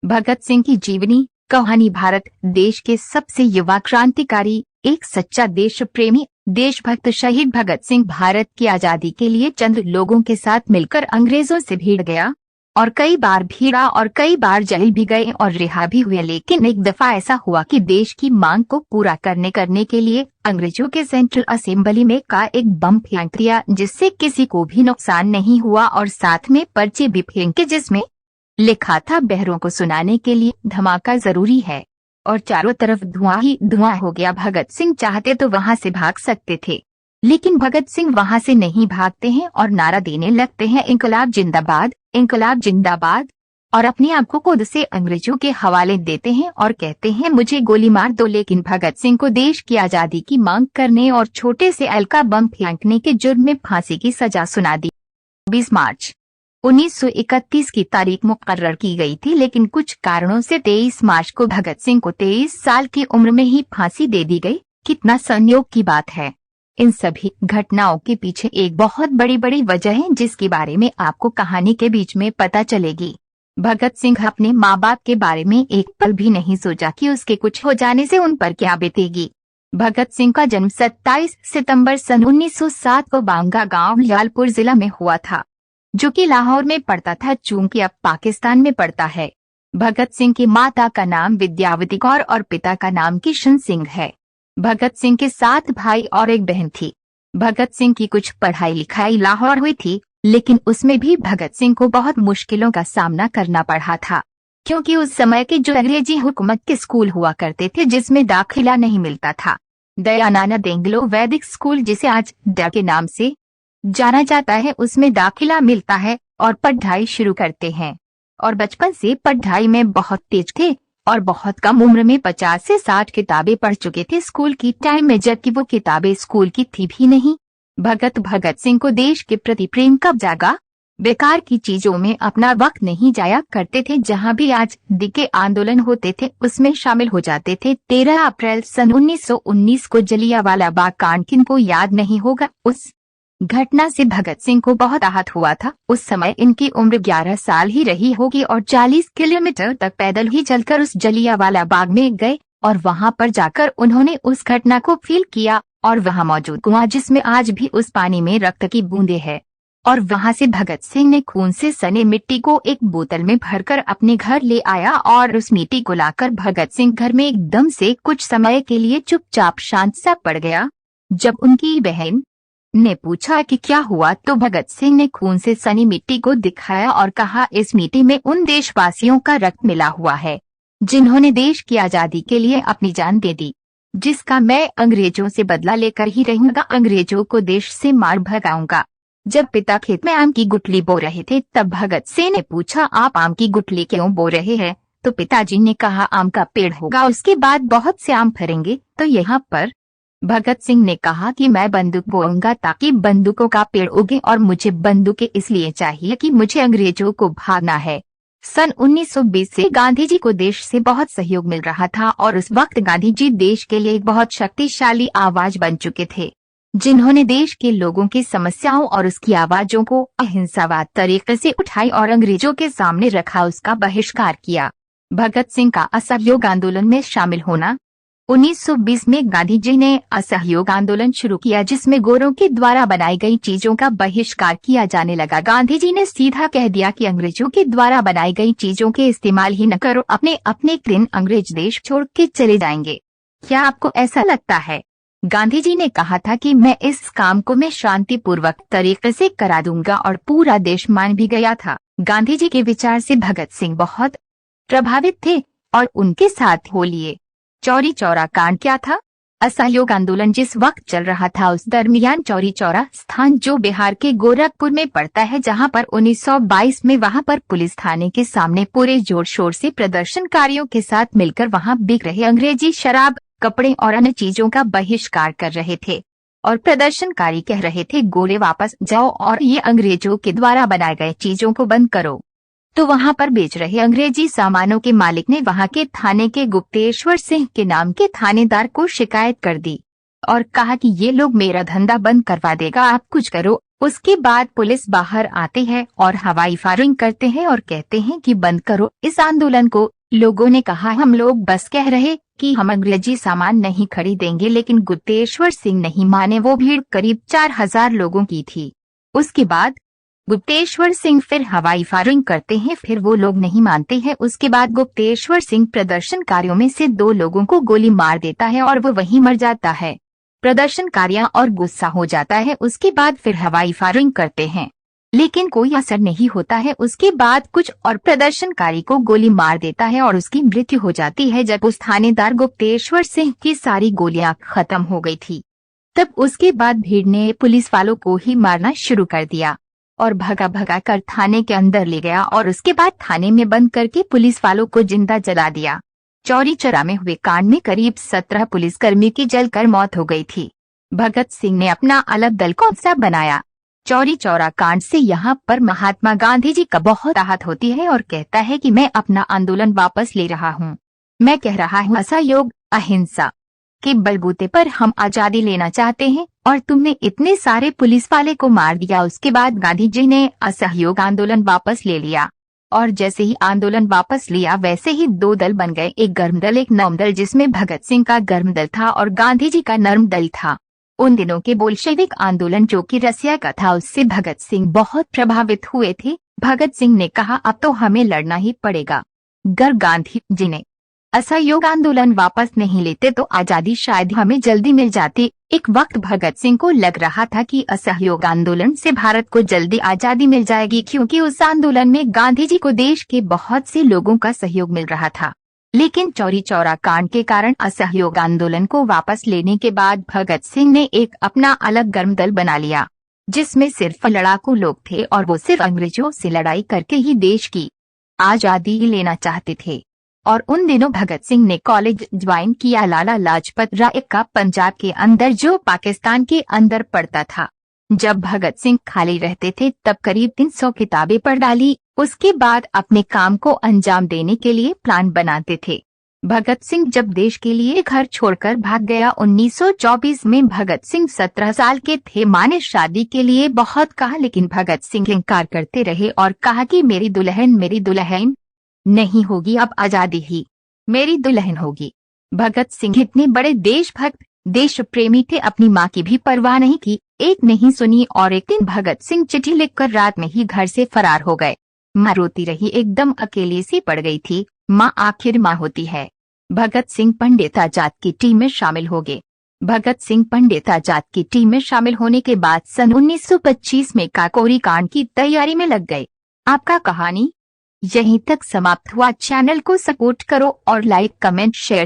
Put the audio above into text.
भगत सिंह की जीवनी कहानी। भारत देश के सबसे युवा क्रांतिकारी, एक सच्चा देश प्रेमी, देशभक्त शहीद भगत सिंह भारत की आजादी के लिए चंद लोगों के साथ मिलकर अंग्रेजों से भिड़ गया और कई बार भिड़ा और कई बार जेल भी गए और रिहा भी हुए। लेकिन एक दफा ऐसा हुआ कि देश की मांग को पूरा करने के लिए अंग्रेजों के सेंट्रल असेंबली में का एक बम फेंक दिया, जिससे किसी को भी नुकसान नहीं हुआ और साथ में पर्चे भी फेंके जिसमें लिखा था, बहरों को सुनाने के लिए धमाका जरूरी है। और चारों तरफ धुआं ही धुआं हो गया। भगत सिंह चाहते तो वहां से भाग सकते थे, लेकिन भगत सिंह वहां से नहीं भागते हैं और नारा देने लगते हैं, इंकलाब जिंदाबाद, इंकलाब जिंदाबाद। और अपनी आप को खुद से अंग्रेजों के हवाले देते हैं और कहते हैं, मुझे गोली मार दो। लेकिन भगत सिंह को देश की आजादी की मांग करने और छोटे से अलका बम फेंकने के जुर्म में फांसी की सजा सुना दी। 20 मार्च 1931 की तारीख मुकर्रर की गई थी, लेकिन कुछ कारणों से 23 मार्च को भगत सिंह को 23 साल की उम्र में ही फांसी दे दी गई। कितना संयोग की बात है। इन सभी घटनाओं के पीछे एक बहुत बड़ी वजह है, जिसके बारे में आपको कहानी के बीच में पता चलेगी। भगत सिंह अपने माँ बाप के बारे में एक पल भी नहीं सोचा कि उसके कुछ हो जाने से उन पर क्या बीतेगी। भगत सिंह का जन्म 27 सितंबर सन 1907 को बांगा गांव लालपुर जिला में हुआ था, जो कि लाहौर में पड़ता था, चूंकि अब पाकिस्तान में पड़ता है। भगत सिंह की माता का नाम विद्यावती कौर और पिता का नाम किशन सिंह है। भगत सिंह के 7 भाई और एक बहन थी। भगत सिंह की कुछ पढ़ाई लिखाई लाहौर हुई थी, लेकिन उसमें भी भगत सिंह को बहुत मुश्किलों का सामना करना पड़ा था, क्योंकि उस समय के जो अंग्रेजी हुकूमत के स्कूल हुआ करते थे जिसमें दाखिला नहीं मिलता था, दयानंद एंग्लो वैदिक स्कूल, जिसे आज डा के नाम से जाना जाता है, उसमें दाखिला मिलता है और पढ़ाई शुरू करते हैं। और बचपन से पढ़ाई में बहुत तेज थे और बहुत कम उम्र में 50 से 60 किताबें पढ़ चुके थे स्कूल की टाइम में, जबकि वो किताबें स्कूल की थी भी नहीं। भगत सिंह को देश के प्रति प्रेम कब जागा। बेकार की चीजों में अपना वक्त नहीं जाया करते थे। जहां भी आजादी के आंदोलन होते थे उसमें शामिल हो जाते थे। 13 अप्रैल सन 1919 को जलियांवाला बाग कांड किनको याद नहीं होगा। उस घटना से भगत सिंह को बहुत आहत हुआ था। उस समय इनकी उम्र 11 साल ही रही होगी और 40 किलोमीटर तक पैदल ही चलकर उस जलियांवाला बाग में गए और वहां पर जाकर उन्होंने उस घटना को फील किया और वहां मौजूद कुआं, जिसमें आज भी उस पानी में रक्त की बूंदें हैं, और वहां से भगत सिंह ने खून से सने मिट्टी को एक बोतल में भरकर अपने घर ले आया और उस मिट्टी को लाकर भगत सिंह घर में एकदम से कुछ समय के लिए चुपचाप शांत सा पड़ गया। जब उनकी बहन ने पूछा कि क्या हुआ, तो भगत सिंह ने खून से सनी मिट्टी को दिखाया और कहा, इस मिट्टी में उन देशवासियों का रक्त मिला हुआ है जिन्होंने देश की आजादी के लिए अपनी जान दे दी, जिसका मैं अंग्रेजों से बदला लेकर ही रहूंगा, अंग्रेजों को देश से मार भगाऊंगा। जब पिता खेत में आम की गुठली बो रहे थे तब भगत सिंह ने पूछा, आप आम की गुठली क्यों बो रहे हैं? तो पिताजी ने कहा, आम का पेड़ होगा, उसके बाद बहुत से आम फरेंगे तो यहाँ पर। भगत सिंह ने कहा कि मैं बंदूक बोऊंगा ताकि बंदूकों का पेड़ उगे और मुझे बंदूकें इसलिए चाहिए कि मुझे अंग्रेजों को भागना है। सन 1920 से गांधी जी को देश से बहुत सहयोग मिल रहा था और उस वक्त गांधी जी देश के लिए एक बहुत शक्तिशाली आवाज बन चुके थे, जिन्होंने देश के लोगों की समस्याओं और उसकी आवाजों को अहिंसावाद तरीके से उठाई और अंग्रेजों के सामने रखा, उसका बहिष्कार किया। भगत सिंह का असहयोग आंदोलन में शामिल होना। 1920 में गांधी जी ने असहयोग आंदोलन शुरू किया, जिसमें गोरों के द्वारा बनाई गई चीजों का बहिष्कार किया जाने लगा। गांधी जी ने सीधा कह दिया कि अंग्रेजों के द्वारा बनाई गई चीजों के इस्तेमाल ही न करो, अपने अपने दिन अंग्रेज देश छोड़ के चले जाएंगे। क्या आपको ऐसा लगता है? गांधी जी ने कहा था कि मैं इस काम को मैं शांतिपूर्वक तरीके से करा दूंगा और पूरा देश मान भी गया था। गांधी जी के विचार से भगत सिंह बहुत प्रभावित थे और उनके साथ हो लिए। चौरी चौरा कांड क्या था? असहयोग आंदोलन जिस वक्त चल रहा था उस दरमियान चौरी चौरा स्थान, जो बिहार के गोरखपुर में पड़ता है, जहां पर 1922 में वहां पर पुलिस थाने के सामने पूरे जोर शोर से प्रदर्शनकारियों के साथ मिलकर वहां बिक रहे अंग्रेजी शराब, कपड़े और अन्य चीजों का बहिष्कार कर रहे थे और प्रदर्शनकारी कह रहे थे, गोरे वापस जाओ और ये अंग्रेजों के द्वारा बनाए गए चीजों को बंद करो। तो वहां पर बेच रहे अंग्रेजी सामानों के मालिक ने वहां के थाने के गुप्तेश्वर सिंह के नाम के थानेदार को शिकायत कर दी और कहा कि ये लोग मेरा धंधा बंद करवा देगा, आप कुछ करो। उसके बाद पुलिस बाहर आते हैं और हवाई फायरिंग करते हैं और कहते हैं कि बंद करो इस आंदोलन को। लोगों ने कहा हम लोग बस कह रहे कि हम अंग्रेजी सामान नहीं खरीदेंगे, लेकिन गुप्तेश्वर सिंह नहीं माने। वो भीड़ करीब 4000 लोगों की थी। उसके बाद गुप्तेश्वर सिंह फिर हवाई फायरिंग करते हैं, फिर वो लोग नहीं मानते हैं। उसके बाद गुप्तेश्वर सिंह प्रदर्शनकारियों में से 2 लोगों को गोली मार देता है और वो वहीं मर जाता है। प्रदर्शनकारियां और गुस्सा हो जाता है। उसके बाद फिर हवाई फायरिंग करते हैं, लेकिन कोई असर नहीं होता है। उसके बाद कुछ और प्रदर्शनकारी को गोली मार देता है और उसकी मृत्यु हो जाती है। जब उस थानेदार गुप्तेश्वर सिंह की सारी गोलियां खत्म हो गई थी, तब उसके बाद भीड़ ने पुलिस वालों को ही मारना शुरू कर दिया और भगा भगा कर थाने के अंदर ले गया और उसके बाद थाने में बंद करके पुलिस वालों को जिंदा जला दिया। चौरी चौरा में हुए कांड में करीब 17 पुलिसकर्मी की जलकर मौत हो गई थी। भगत सिंह ने अपना अलग दल कौन सा बनाया? चौरी चौरा कांड से यहाँ पर महात्मा गांधी जी का बहुत आहत होती है और कहता है कि मैं अपना आंदोलन वापस ले रहा हूँ। मैं कह रहा हूँ असहयोग अहिंसा के बलबूते पर हम आजादी लेना चाहते हैं और तुमने इतने सारे पुलिस वाले को मार दिया। उसके बाद गांधी जी ने असहयोग आंदोलन वापस ले लिया और जैसे ही आंदोलन वापस लिया वैसे ही 2 दल बन गए, एक गर्म दल एक नरम दल, जिसमें भगत सिंह का गर्म दल था और गांधी जी का नरम दल था। उन दिनों के बोल्शेविक आंदोलन जो कि रसिया का था, उससे भगत सिंह बहुत प्रभावित हुए थे। भगत सिंह ने कहा अब तो हमें लड़ना ही पड़ेगा। अगर गांधी जी ने असहयोग आंदोलन वापस नहीं लेते तो आजादी शायद हमें जल्दी मिल जाती। एक वक्त भगत सिंह को लग रहा था कि असहयोग आंदोलन से भारत को जल्दी आजादी मिल जाएगी, क्योंकि उस आंदोलन में गांधी जी को देश के बहुत से लोगों का सहयोग मिल रहा था। लेकिन चौरी चौरा कांड के कारण असहयोग आंदोलन को वापस लेने के बाद भगत सिंह ने एक अपना अलग गर्म दल बना लिया, जिसमें सिर्फ लड़ाकू लोग थे और वो सिर्फ अंग्रेजों से लड़ाई करके ही देश की आजादी लेना चाहते थे। और उन दिनों भगत सिंह ने कॉलेज ज्वाइन किया लाला लाजपत राय का, पंजाब के अंदर, जो पाकिस्तान के अंदर पड़ता था। जब भगत सिंह खाली रहते थे तब करीब 300 किताबें पढ़ डाली। उसके बाद अपने काम को अंजाम देने के लिए प्लान बनाते थे। भगत सिंह जब देश के लिए घर छोड़कर भाग गया 1924 में, भगत सिंह 17 साल के थे। मां ने शादी के लिए बहुत कहा, लेकिन भगत सिंह इनकार करते रहे और कहा कि मेरी दुल्हन नहीं होगी, अब आजादी ही मेरी दुल्हन होगी। भगत सिंह इतने बड़े देशभक्त देश प्रेमी थे, अपनी माँ की भी परवाह नहीं की, एक नहीं सुनी और एक दिन भगत सिंह चिट्ठी लिखकर रात में ही घर से फरार हो गए। माँ रोती रही, एकदम अकेली सी पड़ गई थी। माँ आखिर माँ होती है। भगत सिंह पंडित आजाद की टीम में शामिल हो गए। भगत सिंह पंडित आजाद की टीम में शामिल होने के बाद सन 1925 में काकोरी कांड की तैयारी में लग गए। आपका कहानी यहीं तक समाप्त हुआ। चैनल को सपोर्ट करो और लाइक कमेंट शेयर